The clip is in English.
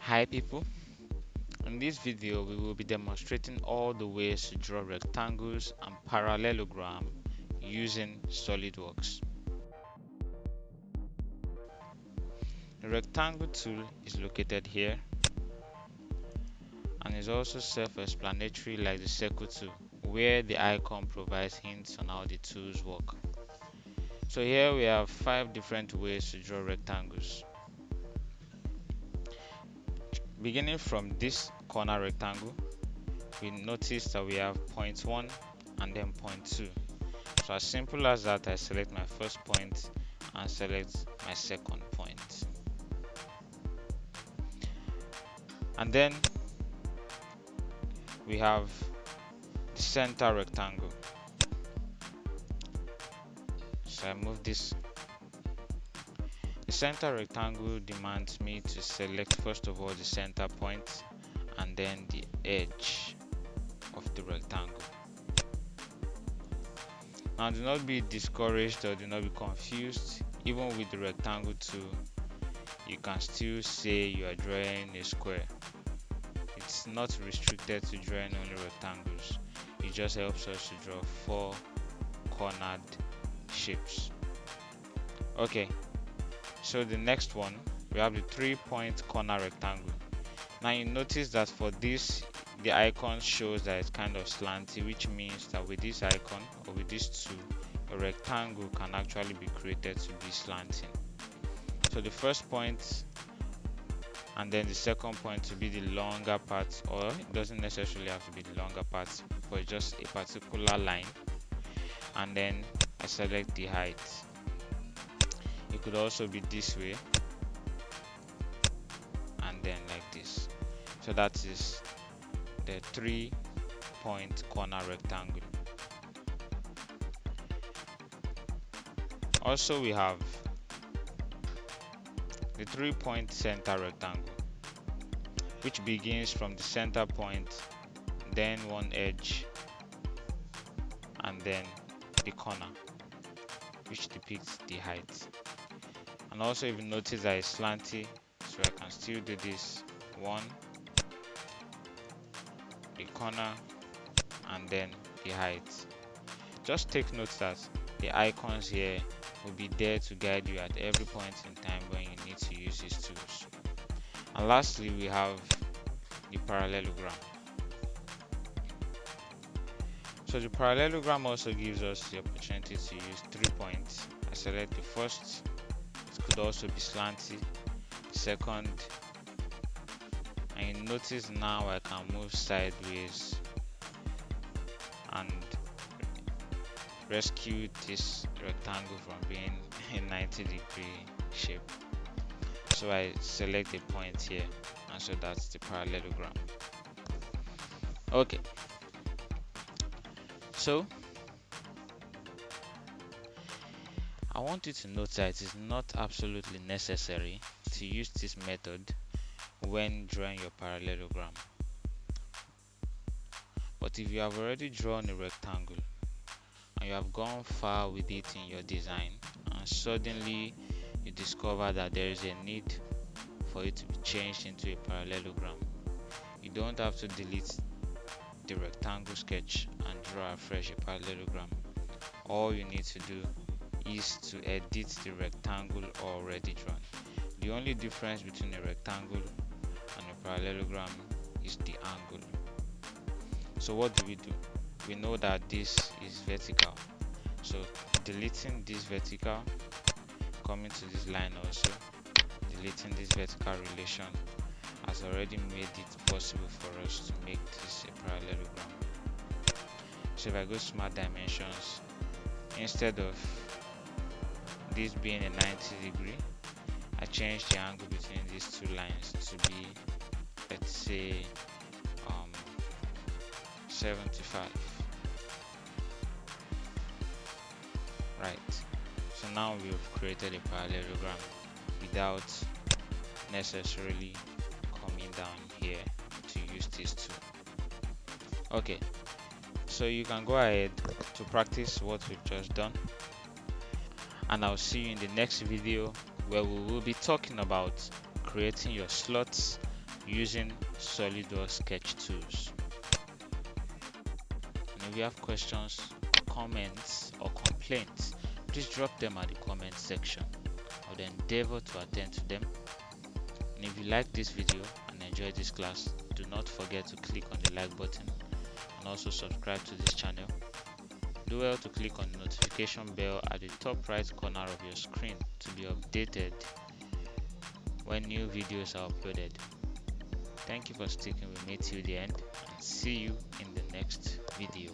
Hi people, in this video we will be demonstrating all the ways to draw rectangles and parallelogram using Solidworks. The rectangle tool is located here and is also self-explanatory like the circle tool, where the icon provides hints on how the tools work. So here we have 5 different ways to draw rectangles. Beginning from this corner rectangle, we notice that we have point 1 and then point 2. So as simple as that, I select my first point and select my second point. And then we have the center rectangle. So I move this. The center rectangle demands me to select first of all the center point and then the edge of the rectangle. Now do not be discouraged or do not be confused. Even with the rectangle tool, you can still say you are drawing a square. It's not restricted to drawing only rectangles. It just helps us to draw 4 cornered shapes. Okay, so the next one, we have the 3-point corner rectangle. Now you notice that for this, the icon shows that it's kind of slanty, which means that with this icon or with this tool, a rectangle can actually be created to be slanting. So the first point and then the second point to be the longer part, or it doesn't necessarily have to be the longer part, but just a particular line, and then I select the height. It could also be this way and then like this. So that is the 3-point corner rectangle. Also we have the 3-point center rectangle, which begins from the center point, then one edge, and then the corner, which depicts the height. And also if you notice that it's slanty, so I can still do this one, the corner, and then the height. Just take note that the icons here will be there to guide you at every point in time when you need to use these tools. And lastly, we have the parallelogram. So the parallelogram also gives us the opportunity to use 3 points. I select the first. It could also be slanty. Second, and you notice now I can move sideways and rescue this rectangle from being a 90-degree shape. So I select a point here, and so that's the parallelogram. Okay, so I want you to note that it is not absolutely necessary to use this method when drawing your parallelogram. But if you have already drawn a rectangle and you have gone far with it in your design, and suddenly you discover that there is a need for it to be changed into a parallelogram, you don't have to delete the rectangle sketch and draw afresh a parallelogram. All you need to do is to edit the rectangle already drawn. The only difference between a rectangle and a parallelogram is the angle. So what do? We know that this is vertical, so deleting this vertical, coming to this line also, deleting this vertical relation has already made it possible for us to make this a parallelogram. So if I go to Smart Dimensions, instead of this being a 90-degree, I change the angle between these two lines to be, let's say, 75. Right, so now we've created a parallelogram without necessarily coming down here to use this tool. Okay, so you can go ahead to practice what we've just done, and I'll see you in the next video where we will be talking about creating your slots using Solidworks sketch tools. And if you have questions, comments, or complaints, please drop them at the comment section. I would endeavor to attend to them. And if you like this video and enjoy this class, do not forget to click on the like button and also subscribe to this channel. Do well to click on the notification bell at the top right corner of your screen to be updated when new videos are uploaded. Thank you for sticking with me till the end, and see you in the next video.